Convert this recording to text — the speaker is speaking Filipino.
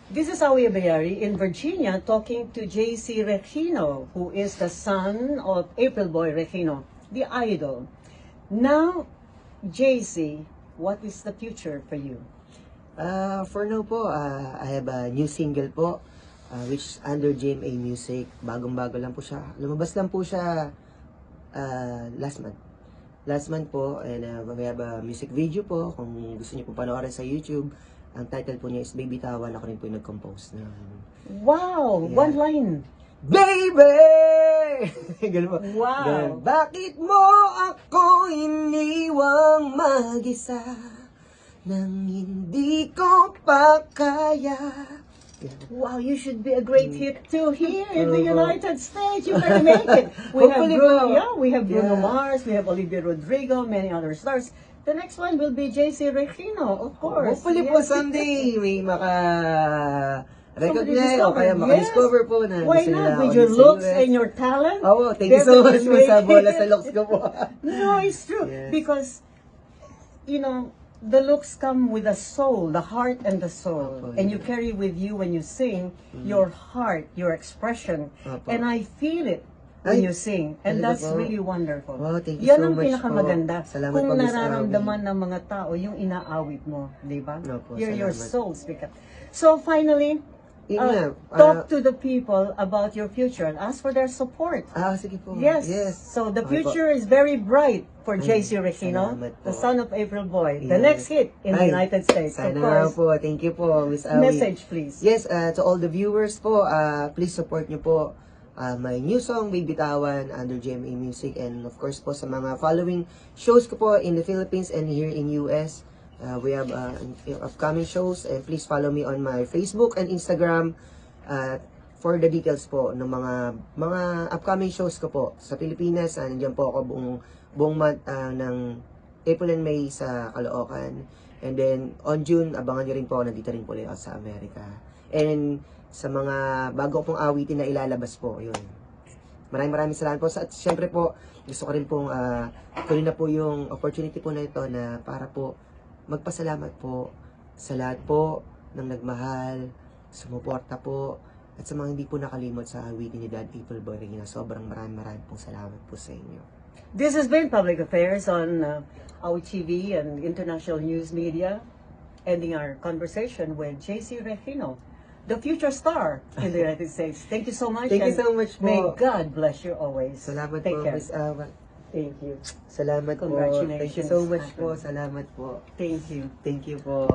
This is Awi Bayari in Virginia talking to JC Regino, who is the son of April Boy Regino, the idol. Now, JC, what is the future for you? For now po, I have a new single po, which is under GMA Music. Bagong-bago lang po siya. Lumabas lang po siya last month. Last month po, and we have a music video po, kung gusto niyo po panoorin sa YouTube. Ang title po niya is Baby Tawan. Ako rin po yung nag-compose. Wow! Yeah. One line. Baby! Ganun po. Wow! Ganun. Bakit mo ako iniwang mag-isa nang hindi ko pa kaya? Wow, you should be a great hit too here in the United States. You better make it. We have Hopefully Bruno, po. we have Bruno Yeah. Mars, we have Olivia Rodrigo, many other stars. The next one will be JC Regino, of course. Hopefully po Yes. someday may Somebody maka-recognize o kaya discover. maka-discover po na Why gusto nila not? ako With your sa looks US. and your talent. Oo, thank you so much po definitely sa bola make sa it. looks ko po. No, it's true. Yes. Because, you know, the looks come with the soul, the heart and the soul. Opo, And you yeah. carry with you when you sing your heart, your expression. Opo. And I feel it when Ay, you sing. And talaga that's po. really wonderful. Wow, thank you Yan so ang much pinakamaganda. po. Salamat Kung po, Miss nararamdaman ng mga tao, yung inaawit mo, di ba? Opo, Your salamat. soul speaker. So finally, Yun nga, talk to the people about your future and ask for their support. sige po. Yes. Yes. So the Okay po. future is very bright for JC Regino, salamat po. the son of April Boy. The Yes. next hit in the Ay, United States, of Sana course. po. Thank you po, Miss Awi. Message, please. Yes, to all the viewers po, please support nyo po my new song, Baby Tawan, under GMA Music. And of course po, sa mga following shows ko po in the Philippines and here in US. We have upcoming shows. And please follow me on my Facebook and Instagram for the details po ng mga upcoming shows ko po. Sa Pilipinas, nandiyan po ako buong month ng April and May sa Caloocan. And then, on June, abangan nyo rin po, nandito rin po ulit ako sa Amerika. And sa mga bago pong awitin na ilalabas po, yun. Maraming salamat po. At syempre po, gusto ko rin pong tuloy na po yung opportunity po na ito na para po magpasalamat po sa lahat po ng nagmahal, sumuporta po, at sa mga hindi po nakalimot sa awitin ni Dad April Boy Regino. Sobrang maraming pong salamat po sa inyo. This has been Public Affairs on our TV and international news media, ending our conversation with JC Regino, the future star in the United States. Thank you so much. Thank you and so much po. May God bless you always. Salamat Take po, care. Miss Awa. Thank you. Salamat po. Congratulations. Thank you so much po. Salamat po. Thank you. Thank you po.